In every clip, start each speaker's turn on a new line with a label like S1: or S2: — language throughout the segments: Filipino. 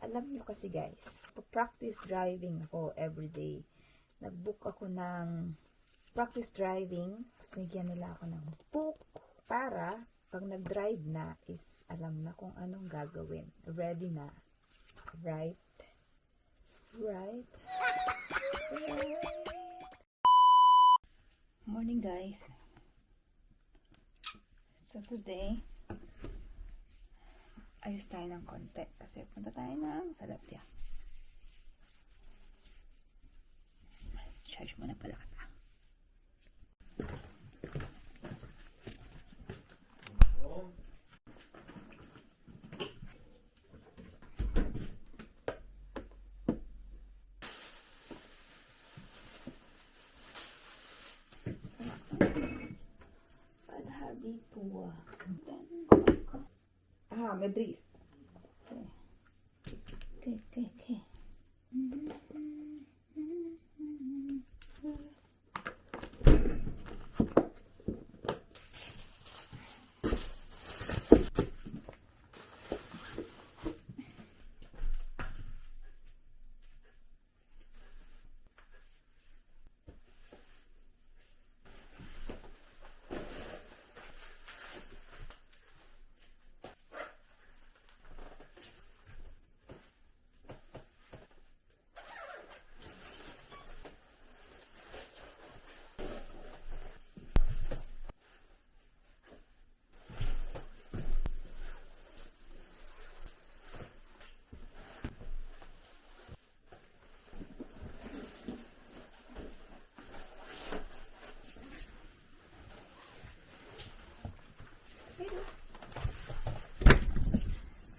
S1: Alam nyo kasi guys, practice driving ako everyday. Nag-book ako ng practice driving. Tapos bigyan nila ako ng book para pag nag-drive na is alam na kung anong gagawin. Ready na. Right? Right? Right? Morning guys. So today, ayos tayo ng konti kasi punta tayo ng Salapia. Charge muna pala kita. Padahari po. May breeze. Okay.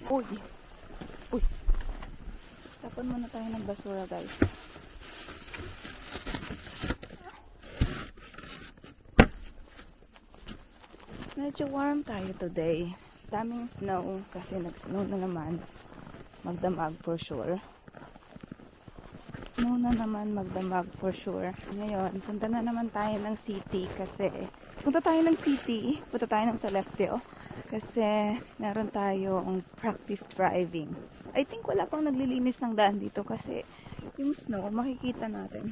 S1: Uy. Tapon muna tayo ng basura, guys. Medyo warm tayo today. Daming snow kasi nag-snow na naman. Magdamag for sure. Snow na naman, magdamag for sure. Ngayon, punta na naman tayo ng city kasi punta tayo ng Salapteo. Kasi meron tayong practice driving. I think wala pang naglilinis ng daan dito kasi yung snow, makikita natin.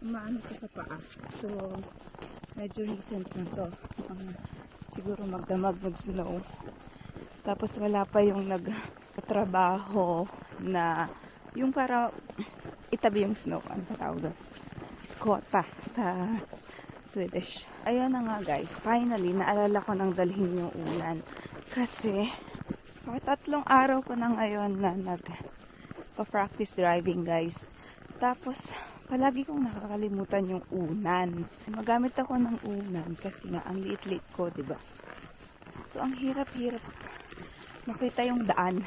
S1: Umaano pa sa paa. So, medyo recent na to. Siguro magdamag mag-snow. Tapos wala pa yung nagtrabaho na yung para itabi yung snow. Ano pa tawag doon? Skota sa Swedish. Ayan na nga guys, finally naalala ko nang dalhin yung ulan kasi 3 araw ko na ngayon na nagpa-practice driving guys. Tapos palagi kong nakakalimutan yung unan. Magamit ako ng unan kasi nga ang liit-liit ko, 'di ba? So ang hirap-hirap makita yung daan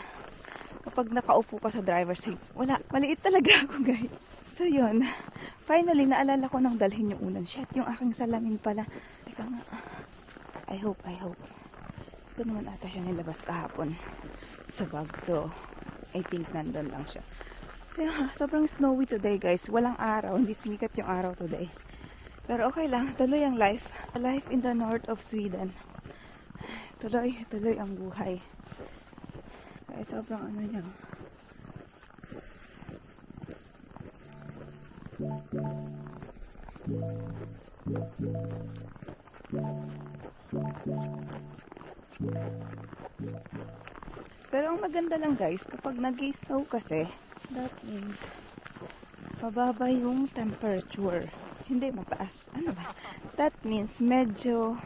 S1: kapag nakaupo ka sa driver's seat. Wala, maliit talaga ako guys. So yun, finally naalala ko nang dalhin yung unan. Shit, yung aking salamin pala. Teka nga, I hope. Ito naman ata siya nilabas kahapon sa bag. So, I think nandun lang siya. Kaya sobrang snowy today guys. Walang araw, hindi sumikat yung araw today. Pero okay lang, tuloy ang life. Life in the north of Sweden. Tuloy ang buhay. Kaya sobrang ano niya. Pero ang maganda lang guys, kapag nag-snow kasi, that means mababa yung temperature. Hindi mataas. Ano ba? That means medyo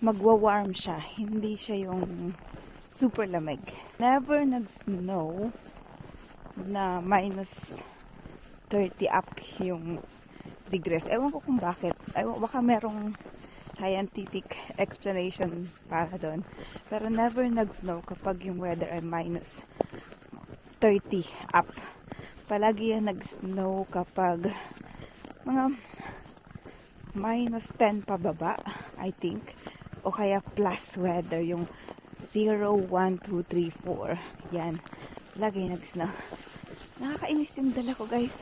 S1: magwa-warm siya. Hindi siya yung super lamig. Never nag-snow na minus 30 up yung degrees. Ewan ko kung bakit. Baka merong scientific explanation para doon. Pero never nag-snow kapag yung weather ay minus 30 up. Palagi yan nag-snow kapag mga minus 10 pababa, I think. O kaya plus weather, yung 0, 1, 2, 3, 4. Yan. Lagi nag-snow. Nakakainis yung dala ko guys.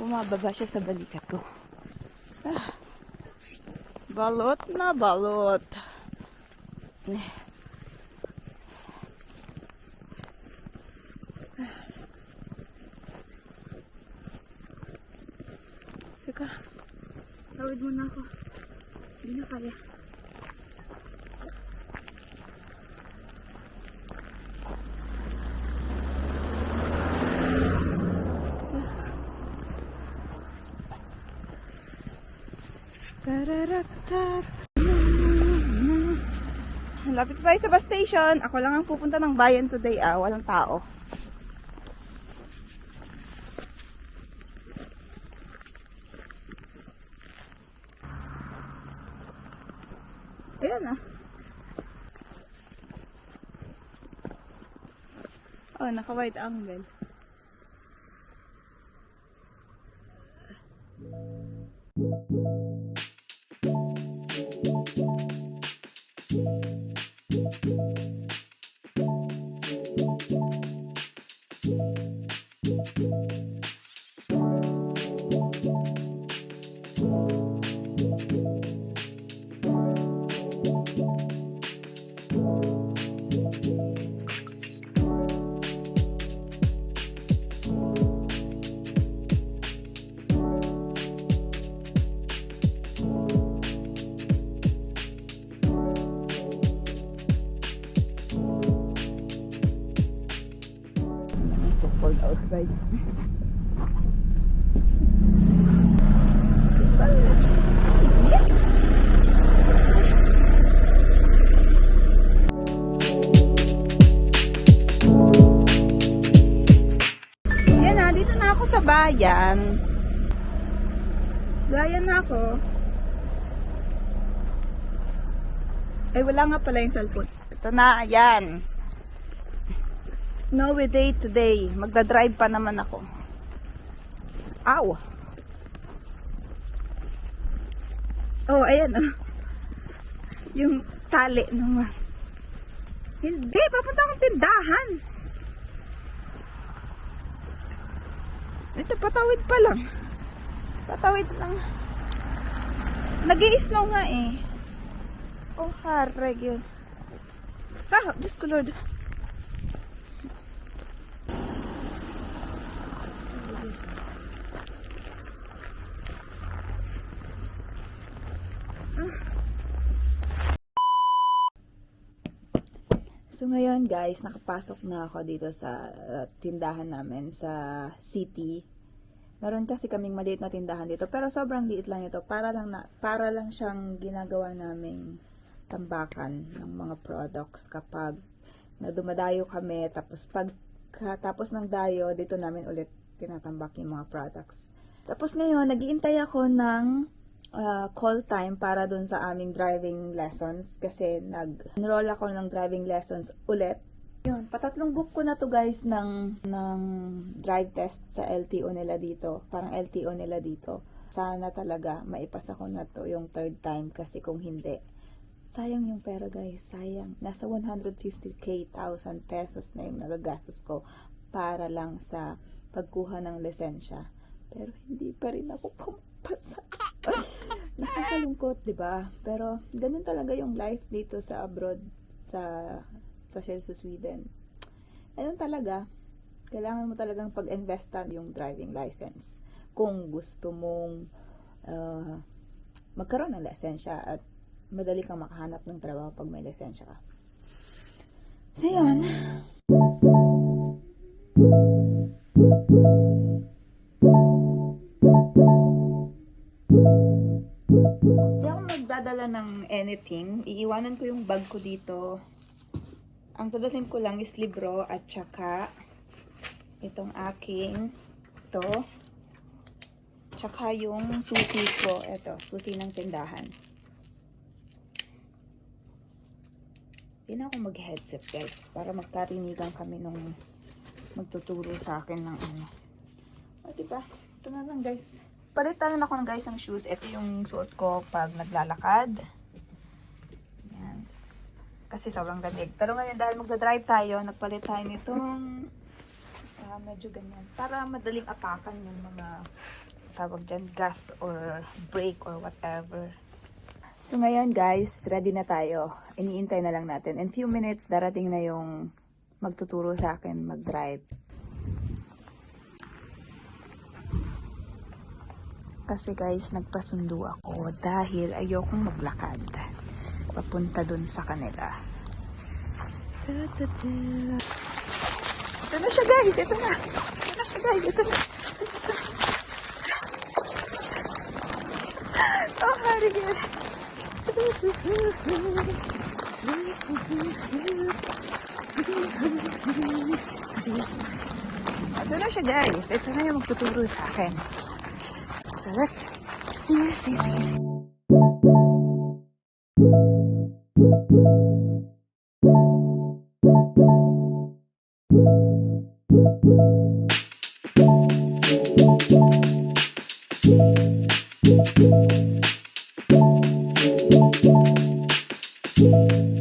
S1: Bumababa siya sa balikat ko. Balot na balot. Teka. Tawid muna ako. Hindi na kaya. Tararatat. Lapit na tayo sa bus station. Ako lang ang pupunta ng bayan today. Walang tao. Ayan naka-wide angle. So cold outside. Yan na, dito na ako sa bayan. Bayan na ako. Ay, wala nga pala yung cellphone. Ito na, ayan. Snowy day today. Magdadrive pa naman ako. Ow! Oh, ayan oh. Yung tali naman. Hindi, papunta akong tindahan. Ito, patawid pa lang. Patawid lang. Nag-i-snow nga eh. Oh, harag yun. Diyos ko Lord. So ngayon guys, nakapasok na ako dito sa tindahan namin sa city. Meron kasi kaming maliit na tindahan dito, pero sobrang liit lang ito. Para lang siyang ginagawa naming tambakan ng mga products kapag dumadayo kami, tapos tapos ng dayo, dito namin ulit tinatambak yung mga products. Tapos ngayon, nag-iintay ako ng call time para dun sa aming driving lessons kasi nag-enroll ako ng driving lessons ulit. Yun, patatlong book ko na to guys ng drive test sa LTO nila dito. Parang LTO nila dito. Sana talaga maipasa ko na to yung third time kasi kung hindi, sayang yung pera guys, sayang. Nasa 150,000 pesos na yung nagagastos ko para lang sa pagkuha ng lisensya. Pero hindi pa rin ako pumapasa. Nakakalungkot, di ba? Pero ganun talaga yung life dito sa abroad, especially sa Sweden. Ayun talaga, kailangan mo talagang pag-investan yung driving license kung gusto mong magkaroon ng lisensya at madali kang makahanap ng trabaho pag may lisensya ka. So yun. Hindi ako magdadala ng anything. Iiwanan ko yung bag ko dito. Ang dadalhin ko lang is libro at saka itong aking tsaka yung susi ko. Ito, susi ng tindahan. Hindi na ako mag-headset guys para magkarinigan kami nung magtuturo sa akin ng ano. O diba? Ito na lang guys. Palitan na ako ng guys ng shoes. Ito yung suot ko pag naglalakad. Yan. Kasi sobrang damig. Pero ngayon dahil magdadrive tayo, nagpalit tayo nitong medyo ganyan. Para madaling apakan yung mga tawag dyan, gas or brake or whatever. So ngayon guys, ready na tayo. Iniintay na lang natin. In few minutes, darating na yung magtuturo sa akin mag-drive. Kasi guys, nagpasundo ako dahil ayokong maglakad papunta dun sa kanila. Ta-ta-ta. Ito na siya guys, ito na. Ito na siya guys, ito na. Oh, Harigel. Ito na siya guys, ito na yung magtuturo sa akin. So let's see.